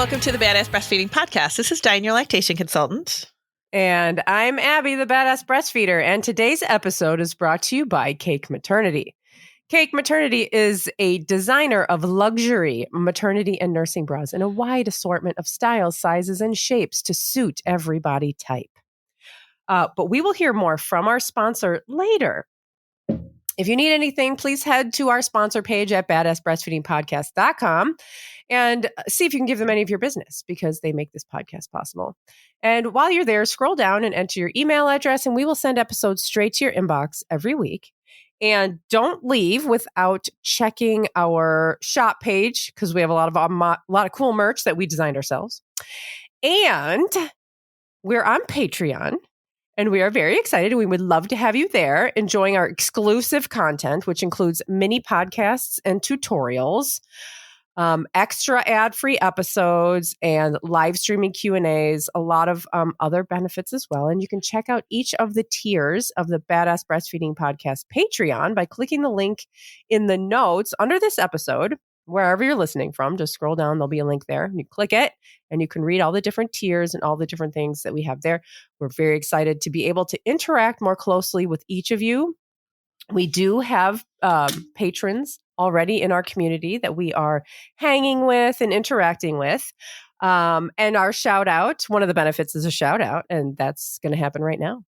welcome to the Badass Breastfeeding Podcast. This is Dianne, your lactation consultant. And I'm Abby, the Badass Breastfeeder. And today's episode is brought to you by Cake Maternity. Cake Maternity is a designer of luxury maternity and nursing bras in a wide assortment of styles, sizes, and shapes to suit every body type. But we will hear more from our sponsor later. If you need anything, please head to our sponsor page at badassbreastfeedingpodcast.com and see if you can give them any of your business because they make this podcast possible. And while you're there, scroll down and enter your email address, and we will send episodes straight to your inbox every week. And don't leave without checking our shop page because we have a lot of cool merch that we designed ourselves. And we're on Patreon. And we are very excited. We would love to have you there enjoying our exclusive content, which includes mini podcasts and tutorials, extra ad-free episodes, and live streaming Q&As, a lot of other benefits as well. And you can check out each of the tiers of the Badass Breastfeeding Podcast Patreon by clicking the link in the notes under this episode. Wherever you're listening from, just scroll down. There'll be a link there. You click it and you can read all the different tiers and all the different things that we have there. We're very excited to be able to interact more closely with each of you. We do have patrons already in our community that we are hanging with and interacting with. And our shout out, one of the benefits is a shout out, and that's going to happen right now.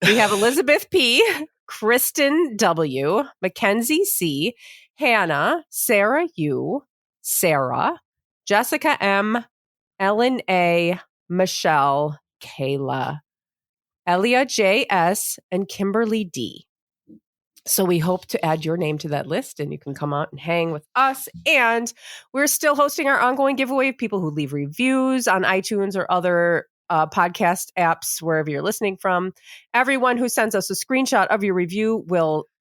We have Elizabeth P., Kristen W., Mackenzie C., Hannah, Sarah U., Sarah, Jessica M., Ellen A., Michelle, Kayla, Elia J. S., and Kimberly D. So we hope to add your name to that list, and you can come out and hang with us. And we're still hosting our ongoing giveaway of people who leave reviews on iTunes or other podcast apps, wherever you're listening from. Everyone who sends us a screenshot of your review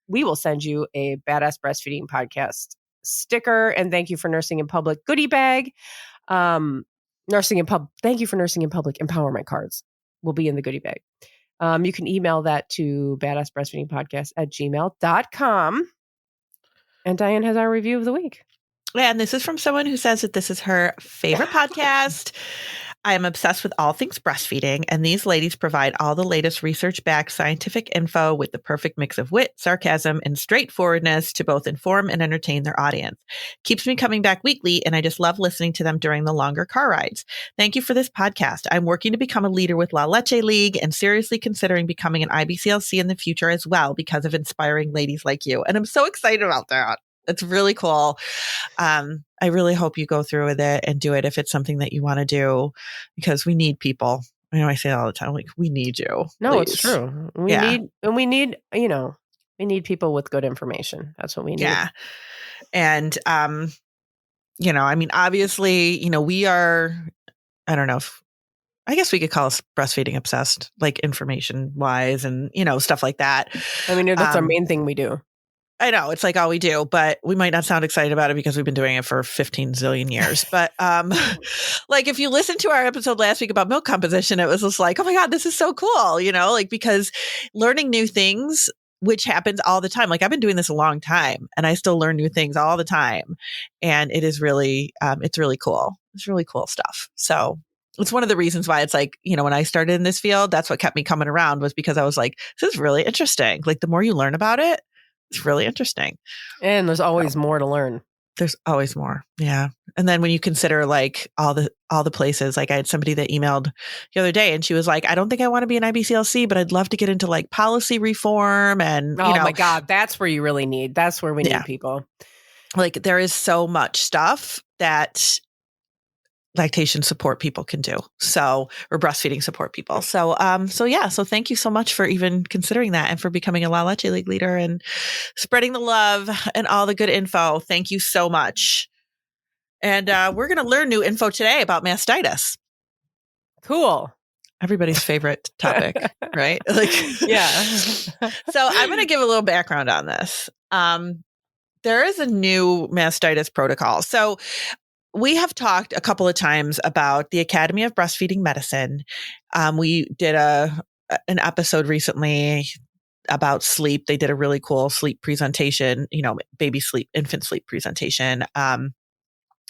we will send you a Badass Breastfeeding Podcast sticker and thank you for nursing in public goodie bag. Thank you for nursing in public empowerment cards will be in the goodie bag. You can email that to badassbreastfeedingpodcast@gmail.com. And Dianne has our review of the week. Yeah, and this is from someone who says that this is her favorite podcast. I am obsessed with all things breastfeeding, and these ladies provide all the latest research-backed scientific info with the perfect mix of wit, sarcasm, and straightforwardness to both inform and entertain their audience. Keeps me coming back weekly, and I just love listening to them during the longer car rides. Thank you for this podcast. I'm working to become a leader with La Leche League and seriously considering becoming an IBCLC in the future as well because of inspiring ladies like you. And I'm so excited about that. It's really cool. I really hope you go through with it and do it if it's something that you want to do, because we need people. I know I say it all the time, like, we need you. No, please. It's true. We need people with good information. That's what we need. Yeah. And, obviously, we are, I don't know if, I guess we could call us breastfeeding obsessed, like information wise and, stuff like that. I mean, that's our main thing we do. I know it's like all we do, but we might not sound excited about it because we've been doing it for 15 zillion years. But like if you listen to our episode last week about milk composition, it was just like, oh my God, this is so cool, because learning new things, which happens all the time. Like I've been doing this a long time and I still learn new things all the time. And it is really, it's really cool. It's really cool stuff. So it's one of the reasons why it's like, when I started in this field, that's what kept me coming around, was because I was like, this is really interesting. Like the more you learn about it, it's really interesting. And there's always more to learn. There's always more. Yeah. And then when you consider like all the places, like I had somebody that emailed the other day and she was like, I don't think I want to be an IBCLC, but I'd love to get into like policy reform. And my God, that's where we need people. Like there is so much stuff that lactation support people can do. So, or breastfeeding support people. So thank you so much for even considering that and for becoming a La Leche League leader and spreading the love and all the good info. Thank you so much. And we're going to learn new info today about mastitis. Cool. Everybody's favorite topic, right? Yeah. So I'm going to give a little background on this. There is a new mastitis protocol. So we have talked a couple of times about the Academy of Breastfeeding Medicine. We did an episode recently about sleep. They did a really cool sleep presentation, baby sleep, infant sleep presentation.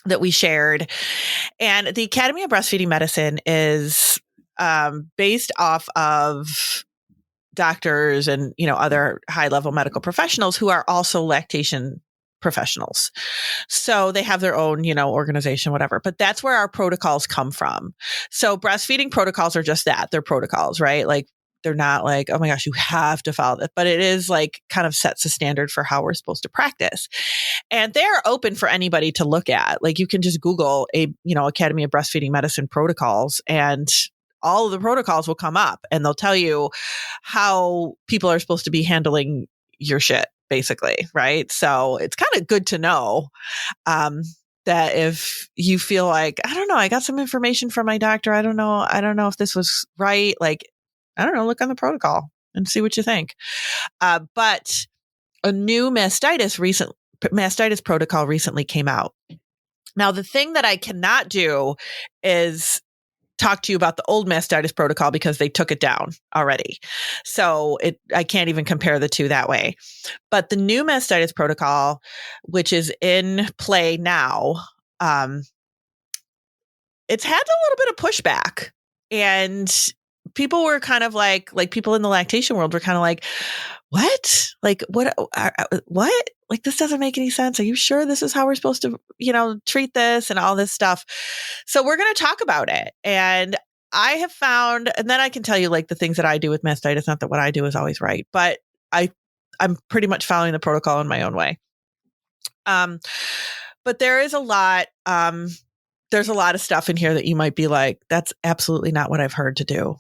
that we shared. And the Academy of Breastfeeding Medicine is based off of doctors and, other high-level medical professionals who are also lactation professionals. So they have their own, organization, whatever. But that's where our protocols come from. So breastfeeding protocols are just that. They're protocols, right? Like, they're not like, oh my gosh, you have to follow this, but it is like kind of sets a standard for how we're supposed to practice. And they're open for anybody to look at. Like, you can just Google Academy of Breastfeeding Medicine protocols, and all of the protocols will come up, and they'll tell you how people are supposed to be handling your shit, basically. Right. So it's kind of good to know, that if you feel like, I don't know, I got some information from my doctor. I don't know if this was right. Like, I don't know, look on the protocol and see what you think. But a new mastitis protocol recently came out. Now, the thing that I cannot do is talk to you about the old mastitis protocol because they took it down already. So I can't even compare the two that way. But the new mastitis protocol, which is in play now, it's had a little bit of pushback, and people were kind of like people in the lactation world were kind of like, what? Like, what? Like, this doesn't make any sense. Are you sure this is how we're supposed to, treat this and all this stuff? So we're going to talk about it. And I have found, and then I can tell you like the things that I do with mastitis. Not that what I do is always right, but I'm pretty much following the protocol in my own way. But there is a lot, there's a lot of stuff in here that you might be like, that's absolutely not what I've heard to do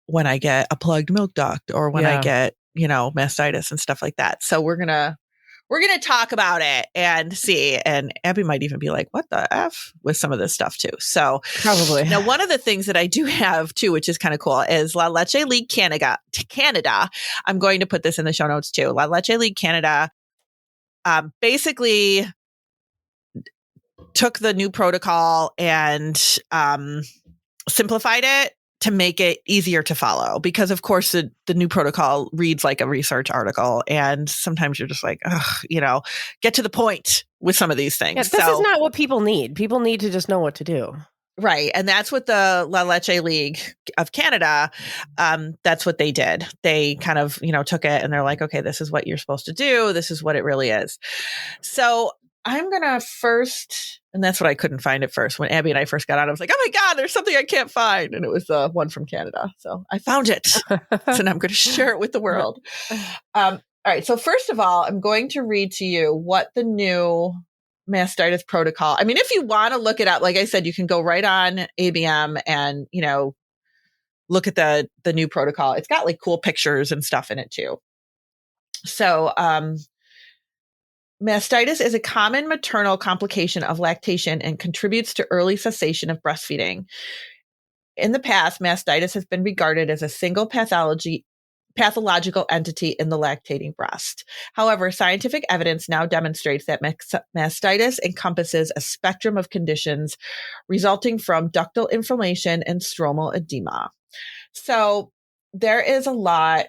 when I get a plugged milk duct or when I get, mastitis and stuff like that. So we're going to talk about it and see. And Abby might even be like, what the F with some of this stuff too. So probably. Now, one of the things that I do have too, which is kind of cool, is La Leche League Canada. I'm going to put this in the show notes too. La Leche League Canada basically took the new protocol and simplified it to make it easier to follow, because of course the new protocol reads like a research article, and sometimes you're just like, get to the point with some of these things. Yeah, this is not what people need. People need to just know what to do. Right. And that's what the La Leche League of Canada, that's what they did. They kind of, took it and they're like, okay, this is what you're supposed to do. This is what it really is. So I'm going to first, and that's what I couldn't find at first. When Abby and I first got on, I was like, oh my God, there's something I can't find. And it was the one from Canada. So I found it. So now I'm going to share it with the world. All right. So first of all, I'm going to read to you what the new mastitis protocol. I mean, if you want to look it up, like I said, you can go right on ABM and, look at the new protocol. It's got like cool pictures and stuff in it too. So, mastitis is a common maternal complication of lactation and contributes to early cessation of breastfeeding. In the past, mastitis has been regarded as a single pathological entity in the lactating breast. However, scientific evidence now demonstrates that mastitis encompasses a spectrum of conditions resulting from ductal inflammation and stromal edema. So there is a lot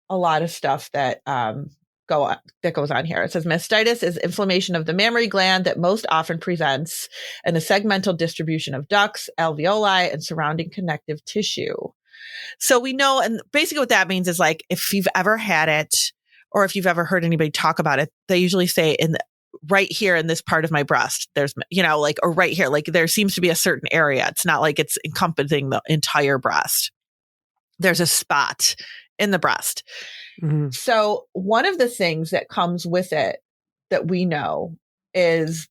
of stuff that goes on here. It says mastitis is inflammation of the mammary gland that most often presents in a segmental distribution of ducts, alveoli, and surrounding connective tissue. So we know, and basically what that means is like, if you've ever had it, or if you've ever heard anybody talk about it, they usually say right here in this part of my breast, there's, or right here, like there seems to be a certain area. It's not like it's encompassing the entire breast. There's a spot in the breast. Mm-hmm. So one of the things that comes with it that we know is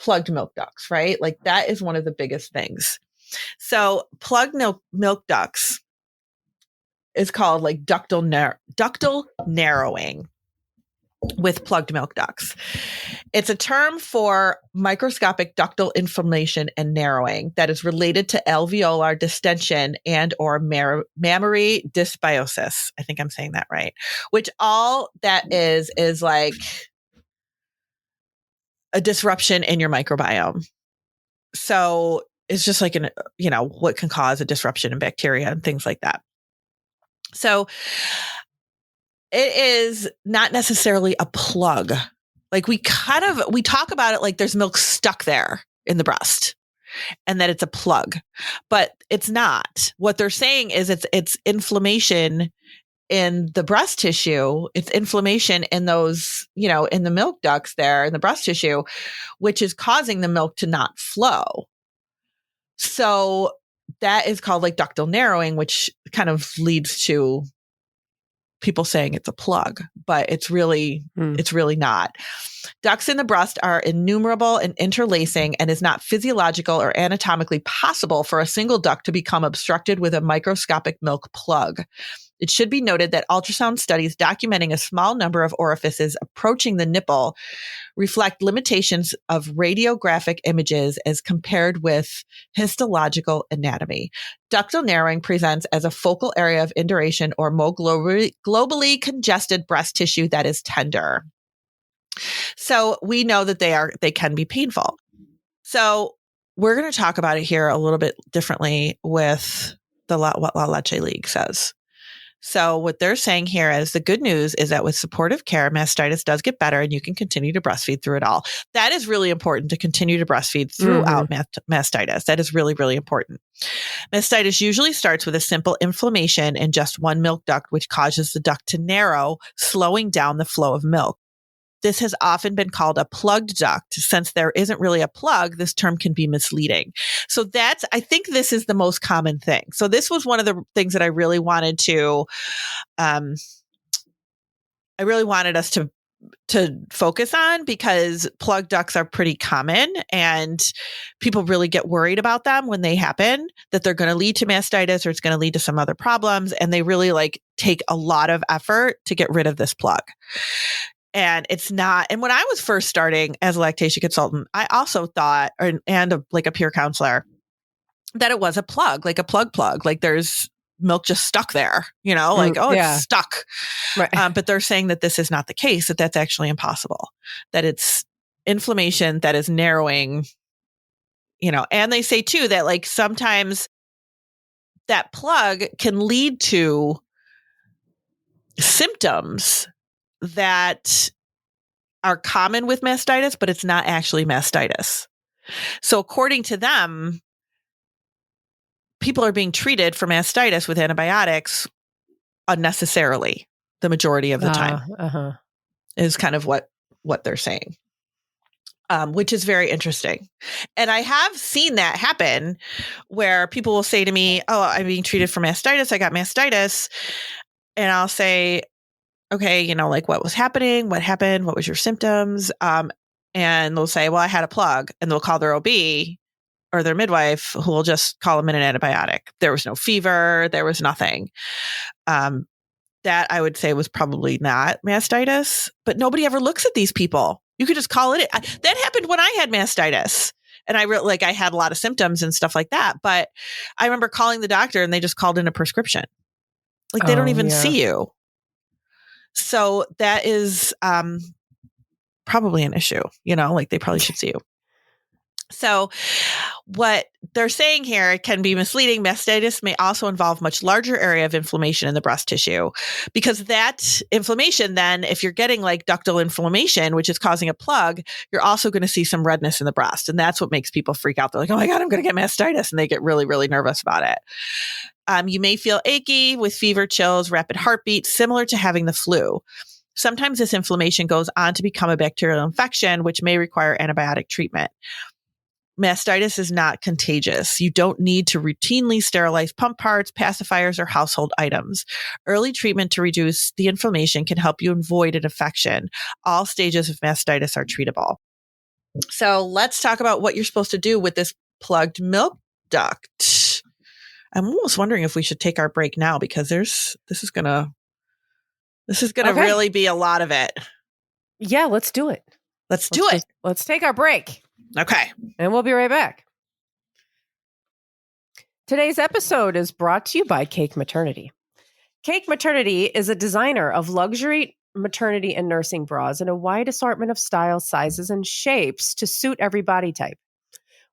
plugged milk ducts, right? Like that is one of the biggest things. So plugged milk ducts is called like ductal narrowing with plugged milk ducts. It's a term for microscopic ductal inflammation and narrowing that is related to alveolar distension and or mammary dysbiosis. I think I'm saying that right. Which all that is like a disruption in your microbiome. So it's just like what can cause a disruption in bacteria and things like that. So it is not necessarily a plug Like we talk about it like there's milk stuck there in the breast and that it's a plug, but it's not. What they're saying is it's inflammation in the breast tissue. It's inflammation in those, in the milk ducts there in the breast tissue, which is causing the milk to not flow. So that is called like ductal narrowing, which kind of leads to people saying it's a plug, but it's really not. Ducts in the breast are innumerable and interlacing and is not physiological or anatomically possible for a single duct to become obstructed with a microscopic milk plug. It should be noted that ultrasound studies documenting a small number of orifices approaching the nipple reflect limitations of radiographic images as compared with histological anatomy. Ductal narrowing presents as a focal area of induration or more globally congested breast tissue that is tender. So we know that they can be painful. So we're going to talk about it here a little bit differently with what La Leche League says. So what they're saying here is the good news is that with supportive care, mastitis does get better and you can continue to breastfeed through it all. That is really important, to continue to breastfeed throughout mastitis. That is really, really important. Mastitis usually starts with a simple inflammation in just one milk duct, which causes the duct to narrow, slowing down the flow of milk. This has often been called a plugged duct. Since there isn't really a plug, this term can be misleading. So I think this is the most common thing. So this was one of the things that I really wanted us to focus on, because plugged ducts are pretty common and people really get worried about them when they happen, that they're going to lead to mastitis or it's going to lead to some other problems. And they really take a lot of effort to get rid of this plug. And it's not. And when I was first starting as a lactation consultant, I also thought, and a peer counselor, that it was a plug, like a plug, like there's milk just stuck there, it's stuck. Right. But they're saying that this is not the case, that that's actually impossible, that it's inflammation that is narrowing, and they say too that sometimes that plug can lead to symptoms that are common with mastitis, but it's not actually mastitis. So according to them, people are being treated for mastitis with antibiotics unnecessarily the majority of the time, is kind of what they're saying, which is very interesting. And I have seen that happen where people will say to me, oh, I'm being treated for mastitis. I got mastitis. And I'll say, okay, what was happening? What happened? What was your symptoms? And they'll say, well, I had a plug, and they'll call their OB or their midwife, who will just call them in an antibiotic. There was no fever. There was nothing. That I would say was probably not mastitis, but nobody ever looks at these people. You could just call it. That happened when I had mastitis, and I had a lot of symptoms and stuff like that. But I remember calling the doctor, and they just called in a prescription. They don't even see you. So that is probably an issue, they probably should see you. So what they're saying here can be misleading. Mastitis may also involve much larger area of inflammation in the breast tissue, because that inflammation, then if you're getting ductal inflammation, which is causing a plug, you're also going to see some redness in the breast. And that's what makes people freak out. They're like, oh my God, I'm going to get mastitis. And they get really, really nervous about it. You may feel achy with fever, chills, rapid heartbeat, similar to having the flu. Sometimes this inflammation goes on to become a bacterial infection, which may require antibiotic treatment. Mastitis is not contagious. You don't need to routinely sterilize pump parts, pacifiers, or household items. Early treatment to reduce the inflammation can help you avoid an infection. All stages of mastitis are treatable. So let's talk about what you're supposed to do with this plugged milk duct. I'm almost wondering if we should take our break now, because this is gonna really be a lot of it. Yeah, let's do it. Let's take our break. Okay. And we'll be right back. Today's episode is brought to you by Cake Maternity. Cake Maternity is a designer of luxury maternity and nursing bras in a wide assortment of styles, sizes, and shapes to suit every body type.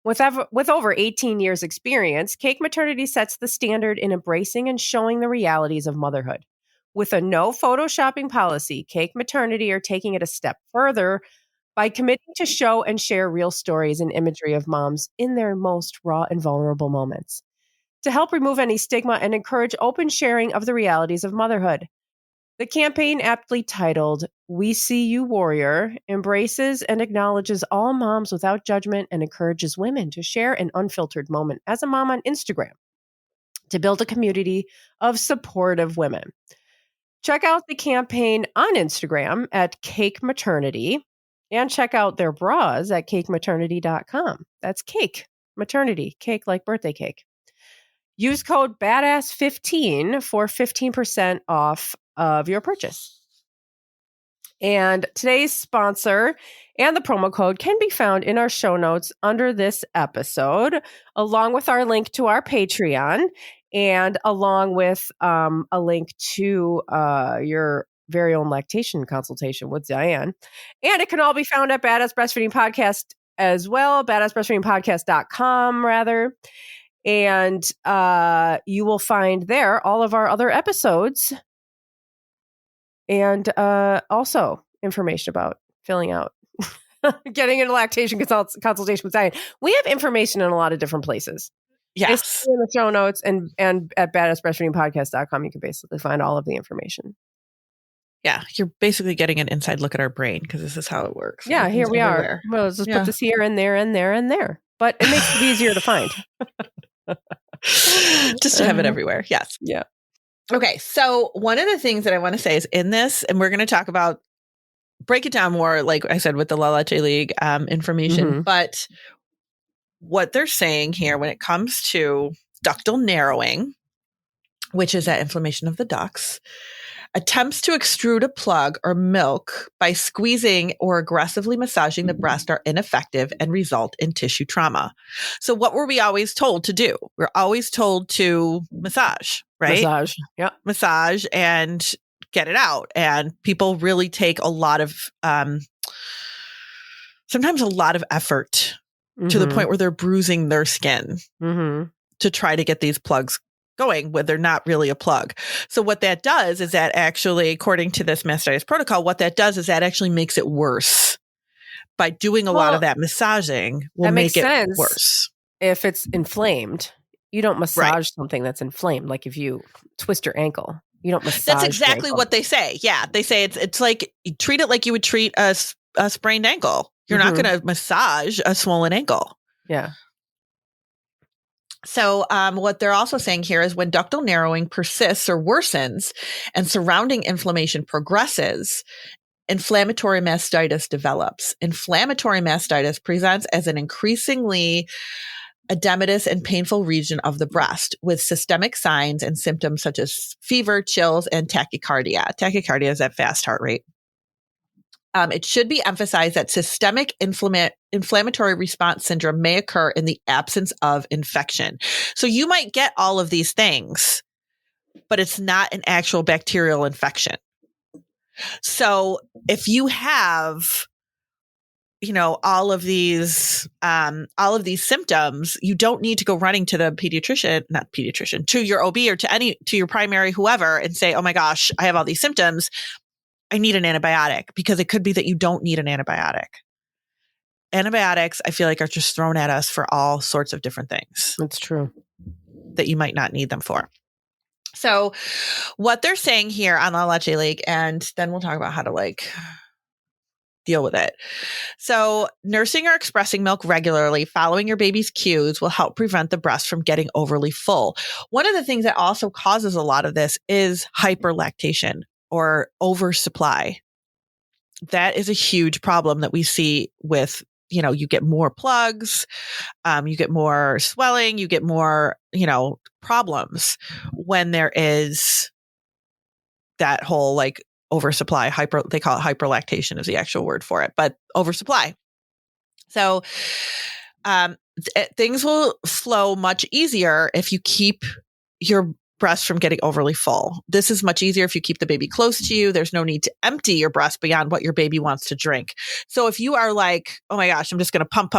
With over 18 years experience, Cake Maternity sets the standard in embracing and showing the realities of motherhood. With a no photoshopping policy, Cake Maternity are taking it a step further by committing to show and share real stories and imagery of moms in their most raw and vulnerable moments, to help remove any stigma and encourage open sharing of the realities of motherhood. The campaign, aptly titled We See You Warrior, embraces and acknowledges all moms without judgment and encourages women to share an unfiltered moment as a mom on Instagram to build a community of supportive women. Check out the campaign on Instagram at Cake Maternity and check out their bras at cakematernity.com. That's cake, maternity, cake like birthday cake. Use code BADASS15 for 15% off of your purchase. And today's sponsor and the promo code can be found in our show notes under this episode, along with our link to our Patreon and along with a link to your very own lactation consultation with Dianne. And it can all be found at Badass Breastfeeding Podcast as well, badassbreastfeedingpodcast.com rather. And you will find there all of our other episodes and also information about filling out, getting a lactation consultation with Dianne. We have information in a lot of different places. Yes. It's in the show notes and at badassbreastfeedingpodcast.com, you can basically find all of the information. Yeah, you're basically getting an inside look at our brain because this is how it works. Yeah, here we are. Well, let's just put this here and there and there and there. But it makes it easier to find. Just to have it everywhere. Yes. Yeah. Okay. So one of the things that I want to say is in this, and we're going to talk about, break it down more, like I said, with the La Leche League information, but what they're saying here when it comes to ductal narrowing, which is that inflammation of the ducts, attempts to extrude a plug or milk by squeezing or aggressively massaging the breast are ineffective and result in tissue trauma. So what were we always told to do? We're always told to massage, right? Massage. Yeah. Massage and get it out. And people really take a lot of, sometimes a lot of effort to the point where they're bruising their skin to try to get these plugs going when they're not really a plug. So what that does is that actually, according to this mastitis protocol, what that does is that actually makes it worse. By doing a lot of that massaging will make it worse. If it's inflamed, you don't massage something that's inflamed. Like if you twist your ankle, you don't massage. That's exactly what they say. Yeah. They say it's like, you treat it like you would treat a sprained ankle. You're not going to massage a swollen ankle. Yeah. So what they're also saying here is when ductal narrowing persists or worsens and surrounding inflammation progresses, inflammatory mastitis develops. Inflammatory mastitis presents as an increasingly edematous and painful region of the breast with systemic signs and symptoms such as fever, chills, and tachycardia. Tachycardia is that fast heart rate. It should be emphasized that systemic inflammatory response syndrome may occur in the absence of infection. So you might get all of these things, but it's not an actual bacterial infection. So if you have, all of these symptoms, you don't need to go running to the to your OB or to your primary, whoever, and say, oh my gosh, I have all these symptoms. I need an antibiotic, because it could be that you don't need an antibiotic. Antibiotics, I feel like, are just thrown at us for all sorts of different things. That's true. That you might not need them for. So what they're saying here on La Leche League, and then we'll talk about how to deal with it. So nursing or expressing milk regularly following your baby's cues will help prevent the breast from getting overly full. One of the things that also causes a lot of this is hyperlactation or oversupply. That is a huge problem that we see with, you get more plugs, you get more swelling, you get more, problems when there is that whole oversupply. They call it hyperlactation is the actual word for it, but oversupply. So things will flow much easier if you keep your breast from getting overly full. This is much easier if you keep the baby close to you. There's no need to empty your breast beyond what your baby wants to drink. So if you are like, oh my gosh, I'm just going to pump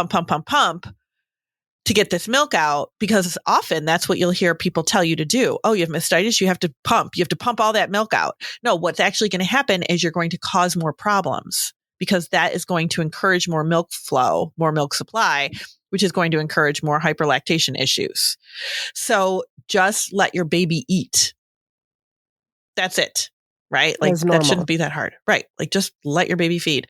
to get this milk out, because often that's what you'll hear people tell you to do. Oh, you have mastitis, you have to pump all that milk out. No, what's actually going to happen is you're going to cause more problems, because that is going to encourage more milk flow, more milk supply, which is going to encourage more hyperlactation issues. So just let your baby eat. That's it, right? Like As that normal. shouldn't be that hard, right? Like just let your baby feed.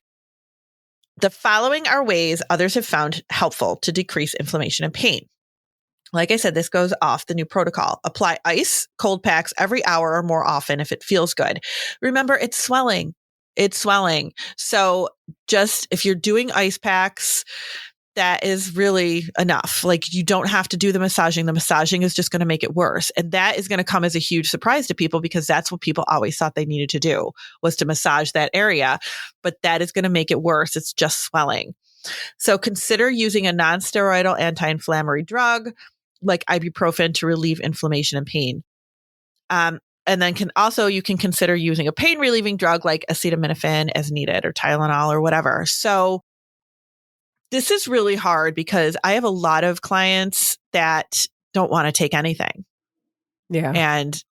The following are ways others have found helpful to decrease inflammation and pain. Like I said, this goes off the new protocol. Apply ice, cold packs every hour or more often if it feels good. Remember, it's swelling. It's swelling. So just if you're doing ice packs, that is really enough. Like you don't have to do the massaging. The massaging is just going to make it worse. And that is going to come as a huge surprise to people because that's what people always thought they needed to do was to massage that area. But that is going to make it worse. It's just swelling. So consider using a non-steroidal anti-inflammatory drug like ibuprofen to relieve inflammation and pain. And then you can consider using a pain relieving drug like acetaminophen as needed or Tylenol or whatever. So this is really hard because I have a lot of clients that don't want to take anything. Yeah. And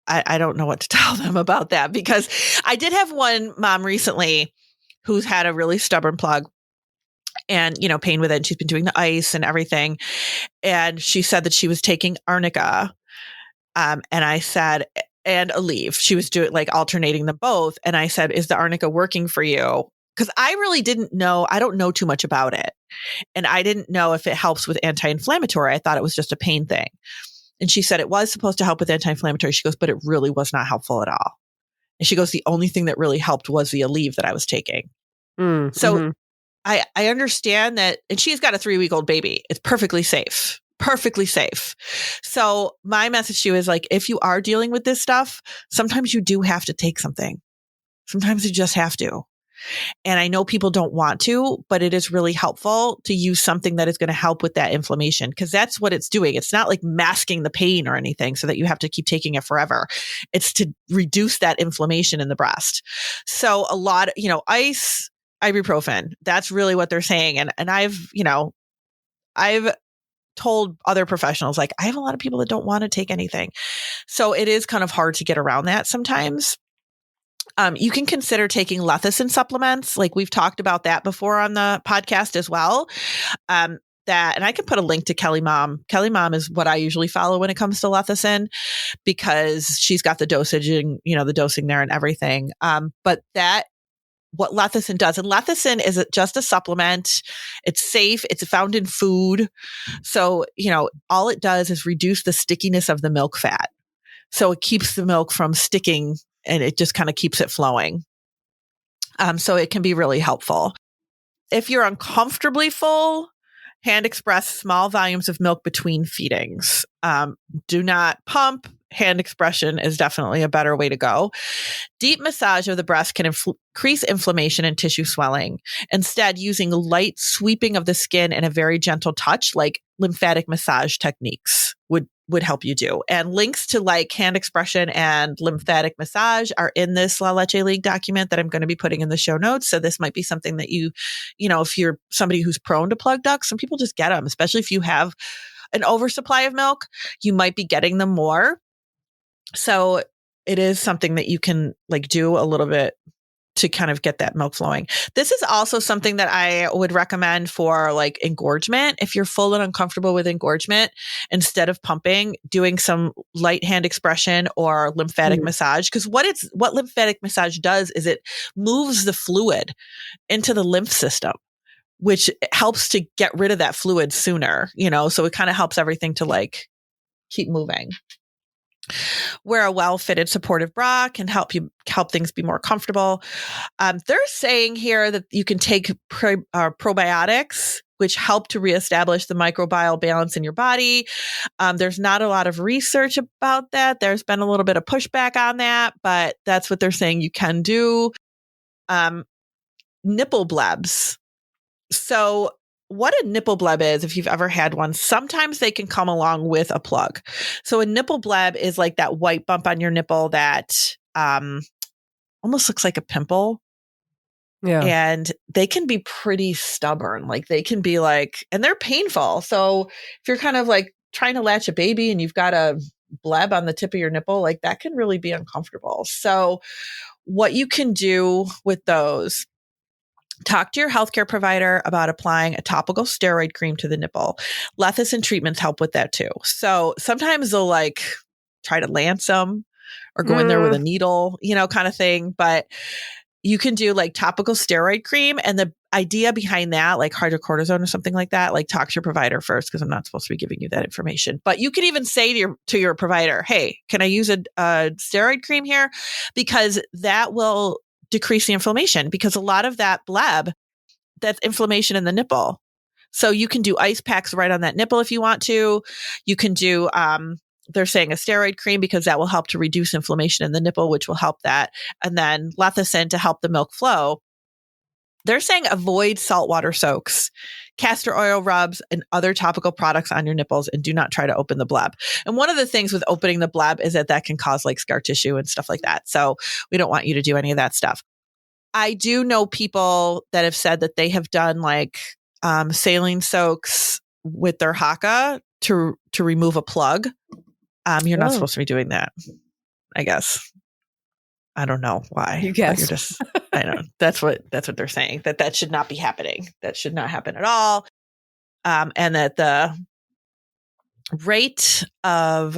I don't know what to tell them about that because I did have one mom recently who's had a really stubborn plug and, pain with it. And she's been doing the ice and everything. And she said that she was taking arnica. And I said, and Aleve. She was doing like alternating them both. And I said, is the arnica working for you? Because I really didn't know. I don't know too much about it. And I didn't know if it helps with anti-inflammatory. I thought it was just a pain thing. And she said it was supposed to help with anti-inflammatory. She goes, but it really was not helpful at all. And she goes, the only thing that really helped was the Aleve that I was taking. So I understand that. And she's got a 3-week-old baby. It's perfectly safe. Perfectly safe. So my message to you is like, if you are dealing with this stuff, sometimes you do have to take something. Sometimes you just have to. And I know people don't want to, but it is really helpful to use something that is going to help with that inflammation because that's what it's doing. It's not like masking the pain or anything so that you have to keep taking it forever. It's to reduce that inflammation in the breast. So a lot, ice, ibuprofen, that's really what they're saying. And I've told other professionals, like I have a lot of people that don't want to take anything. So it is kind of hard to get around that sometimes. You can consider taking lecithin supplements. Like we've talked about that before on the podcast as well. And I can put a link to Kelly Mom. Kelly Mom is what I usually follow when it comes to lecithin because she's got the dosage and, the dosing there and everything. But what lecithin does, and lecithin is just a supplement. It's safe. It's found in food. So, all it does is reduce the stickiness of the milk fat. So it keeps the milk from sticking and it just kind of keeps it flowing. So it can be really helpful. If you're uncomfortably full, hand express small volumes of milk between feedings. Do not pump. Hand expression is definitely a better way to go. Deep massage of the breast can increase inflammation and tissue swelling. Instead, using light sweeping of the skin and a very gentle touch, like lymphatic massage techniques, would help you do. And links to like hand expression and lymphatic massage are in this La Leche League document that I'm going to be putting in the show notes. So this might be something that if you're somebody who's prone to plug ducts, some people just get them, especially if you have an oversupply of milk, you might be getting them more. So it is something that you can like do a little bit to kind of get that milk flowing. This is also something that I would recommend for like engorgement. If you're full and uncomfortable with engorgement, instead of pumping, doing some light hand expression or lymphatic massage. Because what lymphatic massage does is it moves the fluid into the lymph system, which helps to get rid of that fluid sooner, so it kind of helps everything to like keep moving. Wear a well-fitted supportive bra can help things be more comfortable. They're saying here that you can take probiotics, which help to reestablish the microbial balance in your body. There's not a lot of research about that. There's been a little bit of pushback on that, but that's what they're saying you can do. Nipple blebs. So what a nipple bleb is, if you've ever had one, sometimes they can come along with a plug. So a nipple bleb is like that white bump on your nipple that almost looks like a pimple. Yeah. And they can be pretty stubborn. Like they can be like, and they're painful. So if you're kind of like trying to latch a baby and you've got a bleb on the tip of your nipple, like that can really be uncomfortable. So what you can do with those Talk to your healthcare provider about applying a topical steroid cream to the nipple. Lecithin treatments help with that too. So sometimes they'll like try to lance them or go in there with a needle, kind of thing. But you can do like topical steroid cream. And the idea behind that, like hydrocortisone or something like that, like talk to your provider first, because I'm not supposed to be giving you that information. But you could even say to your provider, hey, can I use a steroid cream here? Because that will decrease the inflammation, because a lot of that bleb, that's inflammation in the nipple. So you can do ice packs right on that nipple if you want to. You can do, they're saying a steroid cream because that will help to reduce inflammation in the nipple, which will help that. And then lecithin to help the milk flow. They're saying avoid saltwater soaks, castor oil rubs, and other topical products on your nipples, and do not try to open the bleb. And one of the things with opening the bleb is that can cause like scar tissue and stuff like that. So we don't want you to do any of that stuff. I do know people that have said that they have done like saline soaks with their haka to remove a plug. You're not supposed to be doing that, I guess. I don't know why. You guess. You're just, I know. That's what they're saying, that should not be happening. That should not happen at all. And that the rate of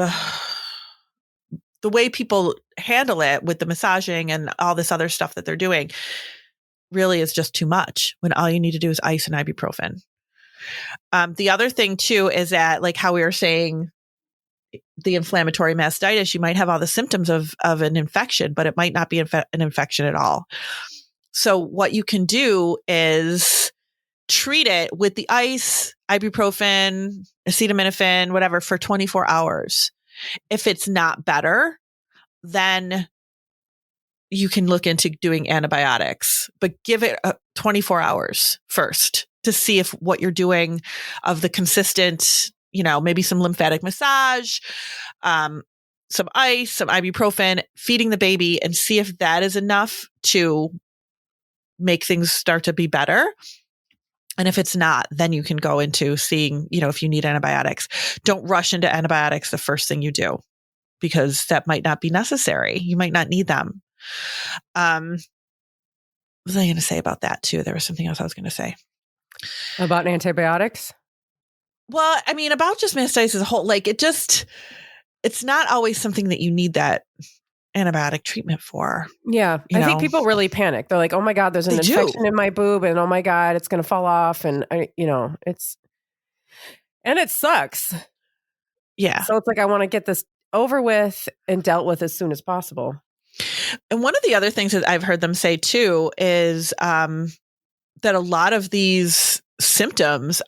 the way people handle it with the massaging and all this other stuff that they're doing really is just too much, when all you need to do is ice and ibuprofen. The other thing too is that, like how we were saying, the inflammatory mastitis, you might have all the symptoms of an infection, but it might not be an infection at all. So what you can do is treat it with the ice, ibuprofen, acetaminophen, whatever, for 24 hours. If it's not better, then you can look into doing antibiotics, but give it 24 hours first to see if what you're doing of the consistent, maybe some lymphatic massage, some ice, some ibuprofen, feeding the baby, and see if that is enough to make things start to be better. And if it's not, then you can go into seeing, if you need antibiotics. Don't rush into antibiotics the first thing you do, because that might not be necessary. You might not need them. What was I going to say about that too? There was something else I was going to say. About antibiotics? Well, I mean, about just mastitis as a whole, like it's not always something that you need that antibiotic treatment for. Yeah. I think people really panic. They're like, oh my God, there's an infection in my boob, and oh my God, it's going to fall off. And it sucks. Yeah. So it's like, I want to get this over with and dealt with as soon as possible. And one of the other things that I've heard them say too is that a lot lot of symptoms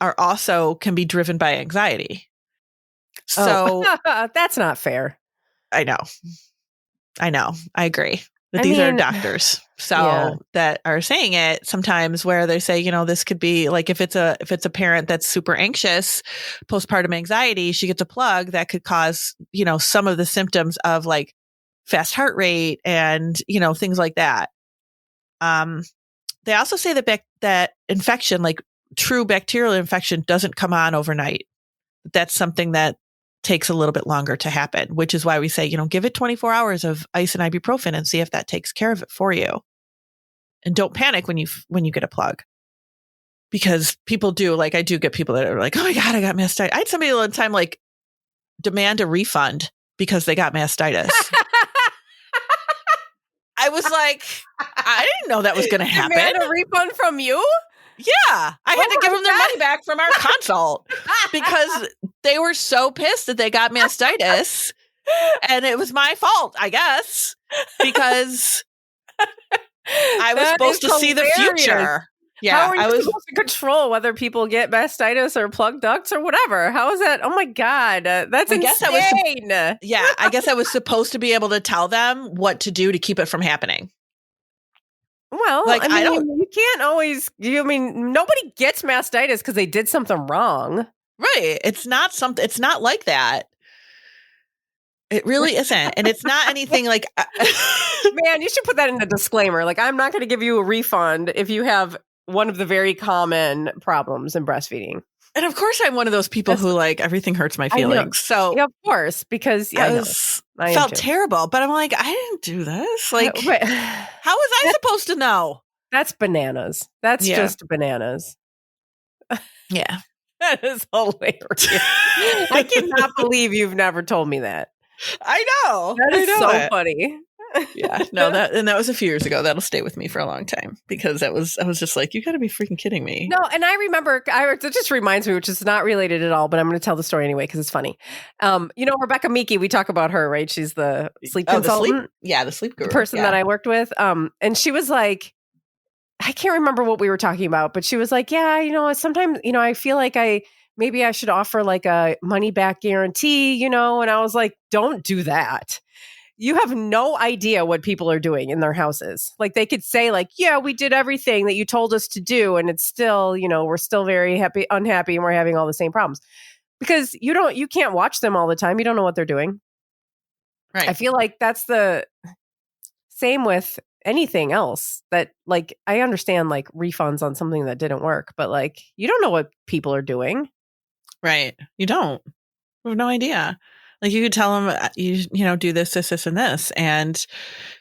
can be driven by anxiety. So that's not fair. I know. I agree. But these are doctors. So that are saying it sometimes, where they say, this could be like, if it's a parent that's super anxious, postpartum anxiety, she gets a plug that could cause, some of the symptoms of like fast heart rate and, things like that. They also say that infection, like true bacterial infection, doesn't come on overnight. That's something that takes a little bit longer to happen, which is why we say, give it 24 hours of ice and ibuprofen and see if that takes care of it for you. And don't panic when you get a plug, because people do, like, I do get people that are like, oh my God, I got mastitis. I had somebody all the time like demand a refund because they got mastitis. I was like, I didn't know that was going to happen. Demand a refund from you? Yeah. I had to give them their money back from our consult because they were so pissed that they got mastitis. And it was my fault, I guess, because I was supposed to see the future. Yeah, how are you supposed to control whether people get mastitis or plugged ducts or whatever? How is that? Oh my God, that's insane. I guess I was supposed to be able to tell them what to do to keep it from happening. Well, like, I mean, you can't always. Nobody gets mastitis because they did something wrong, right? It's not like that. It really isn't. And it's not anything like... Man, you should put that in a disclaimer. Like, I'm not going to give you a refund if you have one of the very common problems in breastfeeding. And of course, I'm one of those people who, like, everything hurts my feelings. So, yeah, of course, because I felt terrible. But I'm like, I didn't do this. Like, how was I supposed to know? That's bananas. That's just bananas. Yeah. That is hilarious. I cannot believe you've never told me that. I know. That is so funny. Yeah. No, that was a few years ago. That'll stay with me for a long time because I was just like, you got to be freaking kidding me. No, and I remember, it just reminds me, which is not related at all, but I'm going to tell the story anyway because it's funny. Rebecca Meeke, we talk about her, right? She's the sleep consultant. The sleep guru. The person that I worked with. And she was like, I can't remember what we were talking about, but she was like, yeah, sometimes, I feel like maybe I should offer like a money back guarantee, and I was like, don't do that. You have no idea what people are doing in their houses. Like they could say like, yeah, we did everything that you told us to do. And it's still, we're still very unhappy and we're having all the same problems because you can't watch them all the time. You don't know what they're doing. Right. I feel like that's the same with anything else that like, I understand like refunds on something that didn't work, but like, you don't know what people are doing. Right. You don't. You have no idea. Like you could tell them, do this, and this, and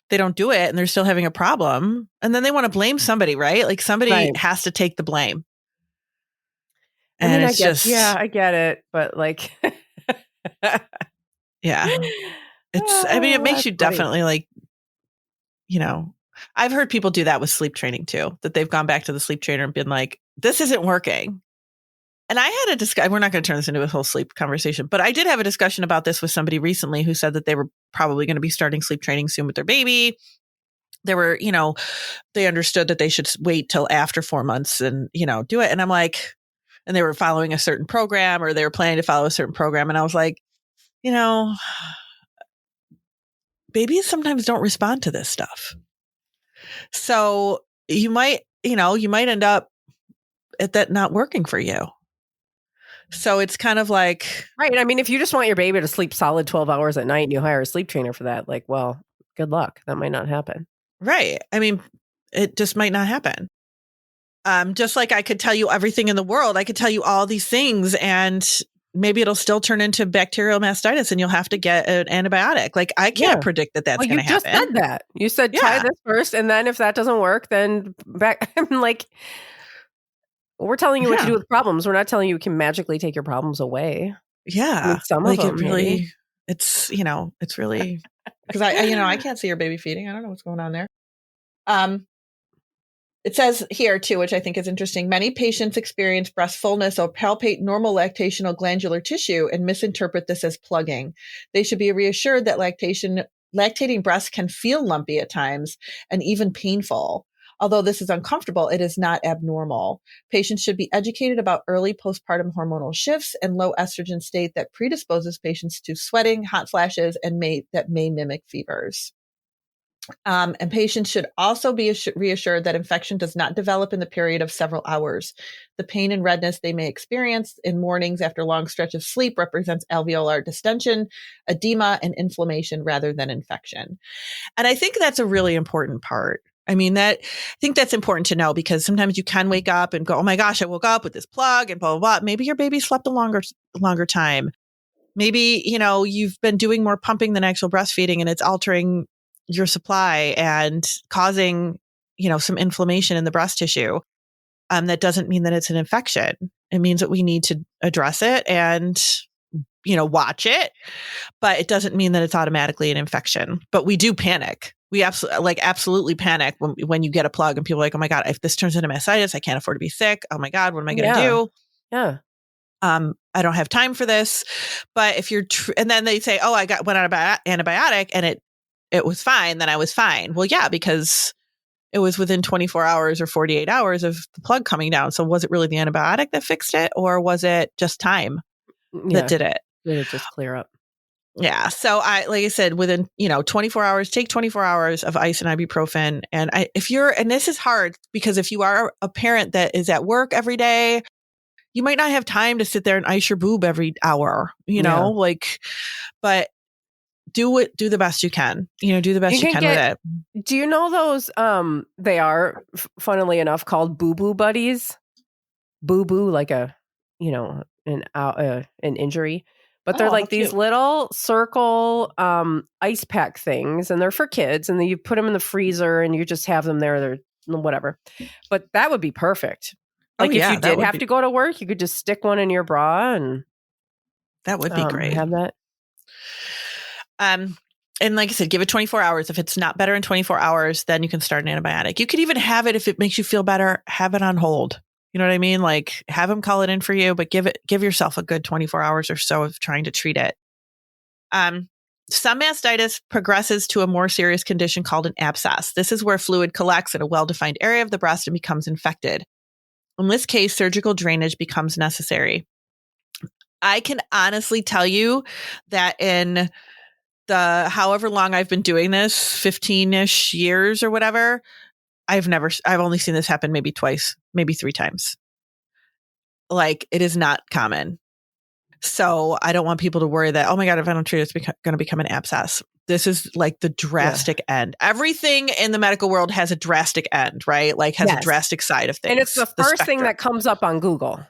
they don't do it and they're still having a problem. And then they want to blame somebody, right? Like somebody has to take the blame. And I get it. But like, yeah, it makes you definitely like, I've heard people do that with sleep training too, that they've gone back to the sleep trainer and been like, this isn't working. And I had a discussion, we're not going to turn this into a whole sleep conversation, but I did have a discussion about this with somebody recently who said that they were probably going to be starting sleep training soon with their baby. They were, they understood that they should wait till after 4 months and, do it. And I'm like, and they were following a certain program or they were planning to follow a certain program. And I was like, babies sometimes don't respond to this stuff. So you might end up at that not working for you. So it's kind of like... Right. I mean, if you just want your baby to sleep solid 12 hours at night and you hire a sleep trainer for that, like, well, good luck. That might not happen. Right. I mean, it just might not happen. Just like I could tell you everything in the world, I could tell you all these things and maybe it'll still turn into bacterial mastitis and you'll have to get an antibiotic. Like I can't predict that that's going to happen. You just said that. You said try this first and then if that doesn't work, then back. I'm like... We're telling you what to do with problems. We're not telling you can magically take your problems away. Yeah. I mean, some of them, it's really, because I can't see your baby feeding. I don't know what's going on there. It says here too, which I think is interesting. Many patients experience breast fullness or palpate normal lactational glandular tissue and misinterpret this as plugging. They should be reassured that lactating breasts can feel lumpy at times and even painful. Although this is uncomfortable, it is not abnormal. Patients should be educated about early postpartum hormonal shifts and low estrogen state that predisposes patients to sweating, hot flashes, and may mimic fevers. And patients should also be reassured that infection does not develop in the period of several hours. The pain and redness they may experience in mornings after long stretch of sleep represents alveolar distension, edema, and inflammation rather than infection. And I think that's a really important part. I mean, I think that's important to know because sometimes you can wake up and go, oh my gosh, I woke up with this plug and blah, blah, blah. Maybe your baby slept a longer time. Maybe, you've been doing more pumping than actual breastfeeding and it's altering your supply and causing, some inflammation in the breast tissue. That doesn't mean that it's an infection. It means that we need to address it and, watch it, but it doesn't mean that it's automatically an infection. But we do panic. We absolutely panic when you get a plug and people are like, oh my God, if this turns into mastitis, I can't afford to be sick. Oh my God, what am I going to do? Yeah. I don't have time for this. But if you're, and then they say, oh, I went on an antibiotic and it was fine, then I was fine. Well, yeah, because it was within 24 hours or 48 hours of the plug coming down. So was it really the antibiotic that fixed it or was it just time that did it? Did it just clear up? Yeah. So like I said, within, 24 hours, take 24 hours of ice and ibuprofen. And and this is hard because if you are a parent that is at work every day, you might not have time to sit there and ice your boob every hour, but do the best you can, do the best you can with it. Do you know those, they are funnily enough called boo-boo buddies? Boo-boo, like an injury. But they're like these little circle ice pack things, and they're for kids. And then you put them in the freezer, and you just have them there. They're whatever. But that would be perfect. Like if yeah, you did have to go to work, you could just stick one in your bra and that would be great. Have that. And like I said, give it 24 hours. If it's not better in 24 hours, then you can start an antibiotic. You could even have it if it makes you feel better, have it on hold. You know what I mean? Like have them call it in for you, but give yourself a good 24 hours or so of trying to treat it. Some mastitis progresses to a more serious condition called an abscess. This is where fluid collects in a well-defined area of the breast and becomes infected. In this case, surgical drainage becomes necessary. I can honestly tell you that in the however long I've been doing this, 15-ish years or whatever, I've only seen this happen maybe twice, maybe 3 times. Like it is not common. So I don't want people to worry that, oh my God, if I don't treat it, it's going to become an abscess. This is like the drastic end. Everything in the medical world has a drastic end, right? Like has a drastic side of things. And it's the first thing that comes up on Google.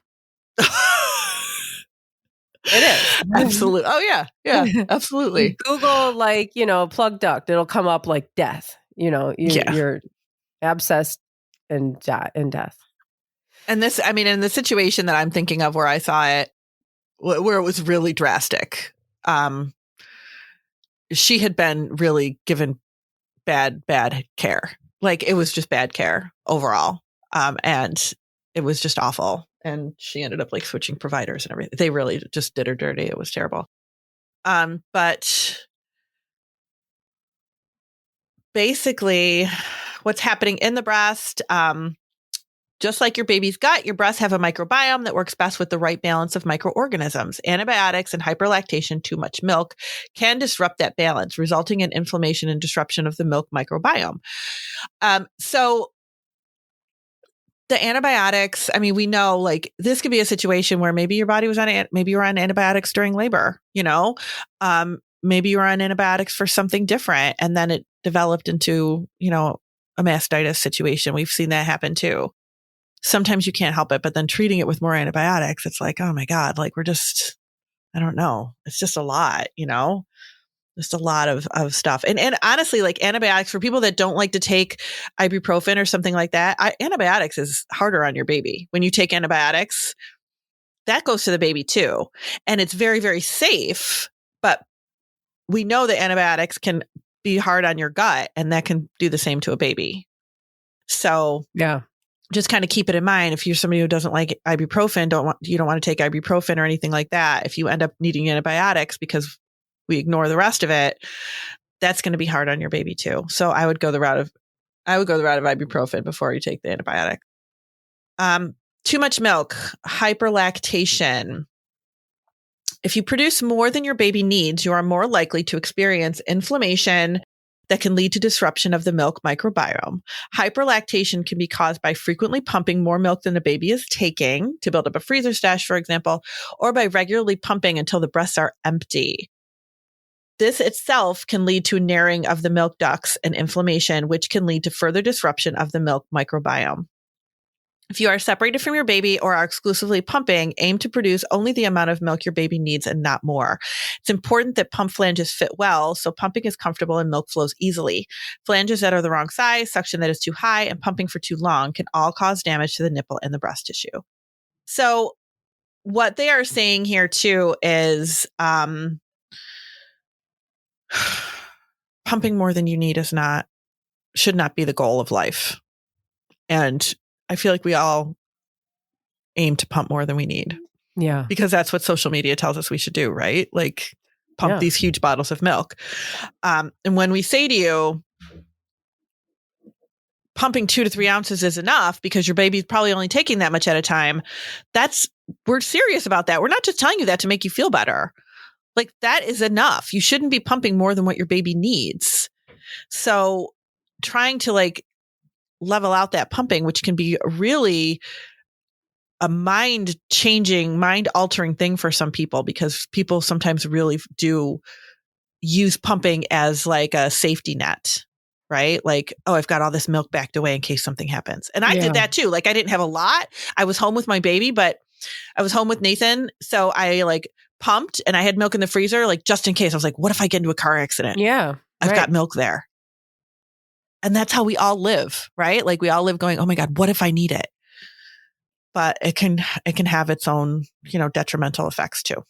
It is. Absolutely. Oh yeah. Yeah, absolutely. Google like, plug duct. It'll come up like death, your abscess and death. And this, I mean, in the situation that I'm thinking of where I saw it, where it was really drastic, she had been really given bad care. Like it was just bad care overall. And it was just awful. And she ended up like switching providers and everything. They really just did her dirty. It was terrible. But basically what's happening in the breast, just like your baby's gut, your breasts have a microbiome that works best with the right balance of microorganisms. Antibiotics and hyperlactation, too much milk, can disrupt that balance, resulting in inflammation and disruption of the milk microbiome. So the antibiotics, I mean, we know like this could be a situation where maybe your body was maybe you were on antibiotics during labor, maybe you were on antibiotics for something different and then it developed into, a mastitis situation. We've seen that happen too. Sometimes you can't help it, but then treating it with more antibiotics, it's like, oh my God, like I don't know. It's just a lot, just a lot of stuff. And honestly, like antibiotics for people that don't like to take ibuprofen or something like that, antibiotics is harder on your baby. When you take antibiotics, that goes to the baby too. And it's very, very safe, but we know that antibiotics can be hard on your gut and that can do the same to a baby. So yeah. Just kind of keep it in mind. If you're somebody who doesn't like ibuprofen, you don't want to take ibuprofen or anything like that. If you end up needing antibiotics because we ignore the rest of it, that's going to be hard on your baby too. So I would go the route of ibuprofen before you take the antibiotic. Too much milk, hyperlactation. If you produce more than your baby needs, you are more likely to experience inflammation that can lead to disruption of the milk microbiome. Hyperlactation can be caused by frequently pumping more milk than the baby is taking to build up a freezer stash, for example, or by regularly pumping until the breasts are empty. This itself can lead to narrowing of the milk ducts and inflammation, which can lead to further disruption of the milk microbiome. If you are separated from your baby or are exclusively pumping, aim to produce only the amount of milk your baby needs and not more. It's important that pump flanges fit well, so pumping is comfortable and milk flows easily. Flanges that are the wrong size, suction that is too high, and pumping for too long can all cause damage to the nipple and the breast tissue. So what they are saying here too is pumping more than you need should not be the goal of life. And I feel like we all aim to pump more than we need. Yeah. Because that's what social media tells us we should do, right? Like pump these huge bottles of milk. And when we say to you, pumping 2 to 3 ounces is enough because your baby's probably only taking that much at a time, we're serious about that. We're not just telling you that to make you feel better. Like that is enough. You shouldn't be pumping more than what your baby needs. So trying to like level out that pumping, which can be really a mind-changing, mind-altering thing for some people because people sometimes really do use pumping as like a safety net, right? Like, oh, I've got all this milk backed away in case something happens. And I did that too. Like I didn't have a lot. I was home with my baby, but I was home with Nathan. So I like pumped and I had milk in the freezer, like just in case. I was like, what if I get into a car accident? Yeah. I've got milk there. And that's how we all live, right? Like we all live going, oh my God, what if I need it? But it can have its own, detrimental effects too.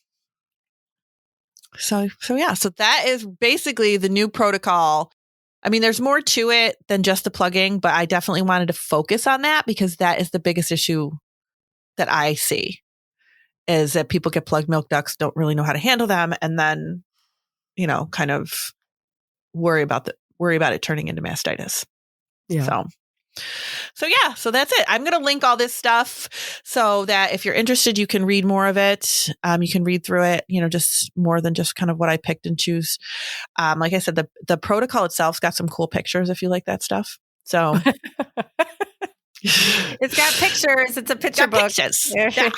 So that is basically the new protocol. I mean, there's more to it than just the plugging, but I definitely wanted to focus on that because that is the biggest issue that I see is that people get plugged milk ducts, don't really know how to handle them, and then, kind of worry about it turning into mastitis. Yeah. So that's it. I'm going to link all this stuff so that if you're interested, you can read more of it. You can read through it, just more than just kind of what I picked and choose. Like I said, the protocol itself's got some cool pictures if you like that stuff. So it's got pictures. It's a picture book. Pictures. Yeah.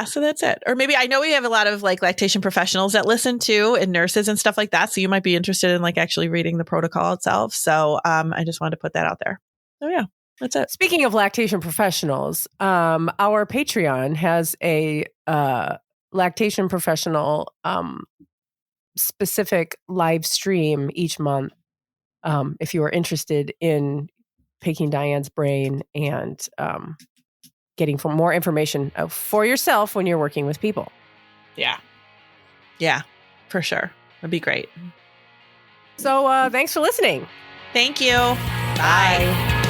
So that's it. Or maybe I know we have a lot of like lactation professionals that listen to and nurses and stuff like that. So you might be interested in like actually reading the protocol itself. So I just wanted to put that out there. So yeah, that's it. Speaking of lactation professionals, our Patreon has a lactation professional specific live stream each month. If you are interested in picking Diane's brain and getting more information for yourself when you're working with people. Yeah, for sure. That'd be great. So thanks for listening. Thank you. Bye.